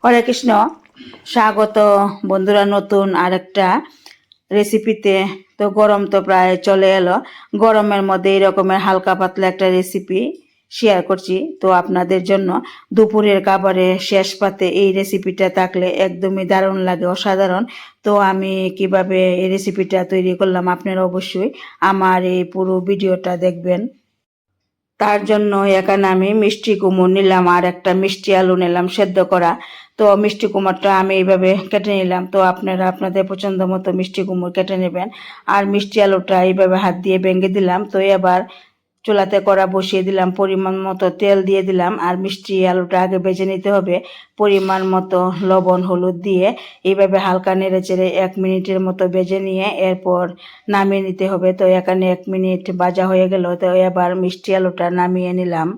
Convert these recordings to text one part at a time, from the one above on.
হরে কৃষ্ণ, স্বাগত বন্ধুরা নতুন আরেকটা রেসিপিতে। তো গরম তো প্রায় চলে এলো, গরমের মধ্যে এই রকমের হালকা পাতলা একটা রেসিপি শেয়ার করছি। তো আপনাদের জন্য দুপুরের খাবারের শেষ পাতে এই রেসিপিটা থাকলে একদমই দারুণ লাগে, অসাধারণ। তো আমি কিভাবে এই রেসিপিটা তৈরি করলাম আপনারা অবশ্যই আমার এই পুরো ভিডিওটা দেখবেন। তার জন্য এখানে আমি মিষ্টি কুমড় নিলাম আর একটা মিষ্টি আলু নিলাম সেদ্ধ করা। তো মিষ্টি কুমড়টা আমি এইভাবে কেটে নিলাম। তো আপনারা আপনাদের পছন্দ মতো মিষ্টি কুমড় কেটে নেবেন। আর মিষ্টি আলুটা এইভাবে হাত দিয়ে ভেঙে দিলাম। তো এবার চুলাতে কড়া বসিয়ে দিলাম, পরিমাণ মতো তেল দিয়ে দিলাম। আর মিষ্টি আলুটা আগে ভেজে নিতে হবে, পরিমাণ মতো লবণ হলুদ দিয়ে এইভাবে হালকা নেড়ে চেড়ে 1 মিনিটের মতো ভেজে নিয়ে এরপর নামিয়ে নিতে হবে। তো এখানে 1 মিনিট ভাজা হয়ে গেল। তো এবার মিষ্টি আলুটা নামিয়ে নিলাম।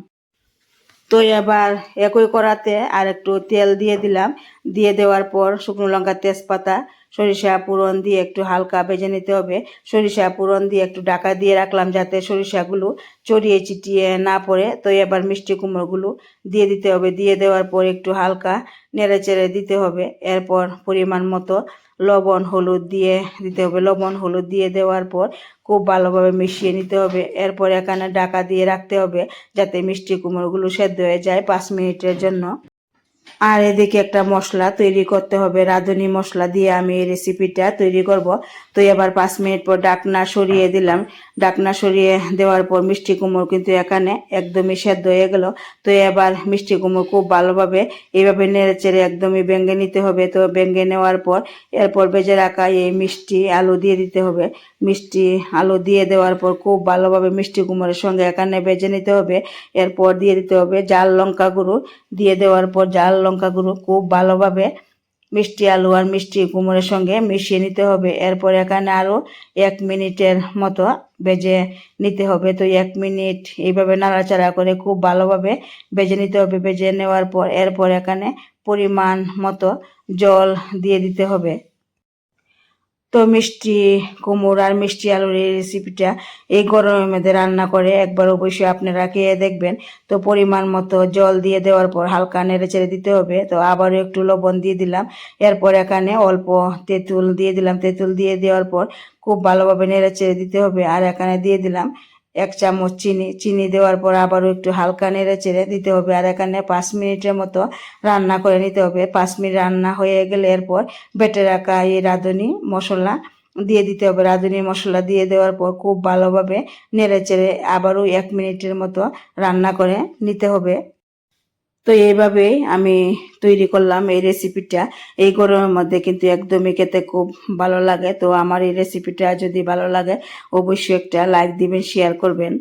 তো এবার একই কড়াতে আর একটু তেল দিয়ে দিলাম। দিয়ে দেওয়ার পর শুকনো লঙ্কা, তেজপাতা, সরিষা ফোড়ন দিয়ে একটু হালকা ভেজে নিতে হবে। সরিষা ফোড়ন দিয়ে একটু ঢাকা দিয়ে রাখলাম যাতে সরিষাগুলো ছড়িয়ে ছিটিয়ে না পড়ে। তো এবার মিষ্টি কুমড়োগুলো দিয়ে দিতে হবে। দিয়ে দেওয়ার পর একটু হালকা নেড়ে চেড়ে দিতে হবে। এরপর পরিমাণ মতো লবণ হলুদ দিয়ে দিতে হবে। লবণ হলুদ দিয়ে দেওয়ার পর খুব ভালোভাবে মিশিয়ে নিতে হবে। এরপর এখানে ঢাকা দিয়ে রাখতে হবে যাতে মিষ্টি কুমড়োগুলো সেদ্ধ হয়ে যায় 5 মিনিটের জন্য। আর এদিকে একটা মশলা তৈরি করতে হবে, রাঁধুনি মশলা দিয়ে আমি এই রেসিপিটা তৈরি করব। তো এবার 5 মিনিট পর ঢাকনা সরিয়ে দিলাম। ঢাকনা সরিয়ে দেওয়ার পর মিষ্টি কুমড়ো কিন্তু এখানে একদমই সেদ্ধ হয়ে গেল। তো এবার মিষ্টি কুমড়ো খুব ভালোভাবে এইভাবে নেড়ে চেড়ে একদমই ভেঙে নিতে হবে। তো ভেঙে নেওয়ার পর এরপর ভেজে রাখা এই মিষ্টি আলু দিয়ে দিতে হবে। মিষ্টি আলু দিয়ে দেওয়ার পর খুব ভালোভাবে মিষ্টি কুমড়োর সঙ্গে এখানে ভেজে নিতে হবে। এরপর দিয়ে দিতে হবে ঝাল লঙ্কা গুঁড়ো। দিয়ে দেওয়ার পর ঝাল লঙ্কা গুঁড়ো খুব ভালোভাবে মিষ্টি আলু আর মিষ্টি কুমড়োর সঙ্গে মিশিয়ে নিতে হবে। এরপর এখানে আরও 1 মিনিটের মতো ভেজে নিতে হবে। তো 1 মিনিট এইভাবে নাড়াচাড়া করে খুব ভালোভাবে ভেজে নিতে হবে। ভেজে নেওয়ার পর এরপর এখানে পরিমাণ মতো জল দিয়ে দিতে হবে। তো মিষ্টি কুমড়ো আর মিষ্টি আলুর এই রেসিপিটা এই গরমের মধ্যে রান্না করে একবার অবশ্যই আপনারা খেয়ে দেখবেন। তো পরিমাণ মতো জল দিয়ে দেওয়ার পর হালকা নেড়ে চেড়ে দিতে হবে। তো আবারও একটু লবণ দিয়ে দিলাম। এরপর এখানে অল্প তেঁতুল দিয়ে দিলাম। তেঁতুল দিয়ে দেওয়ার পর খুব ভালোভাবে নেড়ে চেড়ে দিতে হবে। আর এখানে দিয়ে দিলাম 1 চামচ চিনি। চিনি দেওয়ার পর আবারও একটু হালকা নেড়ে চেড়ে দিতে হবে। আর এখানে 5 মিনিটের মতো রান্না করে নিতে হবে। 5 মিনিট রান্না হয়ে গেলে এরপর বেটে রাখা এই রাঁধুনি মশলা দিয়ে দিতে হবে। রাঁধুনি মশলা দিয়ে দেওয়ার পর খুব ভালোভাবে নেড়ে চেড়ে আবারও 1 মিনিটের মতো রান্না করে নিতে হবে। তো এইভাবেই আমি তৈরি করলাম এই রেসিপিটা। এই গরমের মধ্যে কিন্তু একদমই খেতে খুব ভালো লাগে। তো আমার এই রেসিপিটা যদি ভালো লাগে অবশ্যই একটা লাইক দিবেন, শেয়ার করবেন।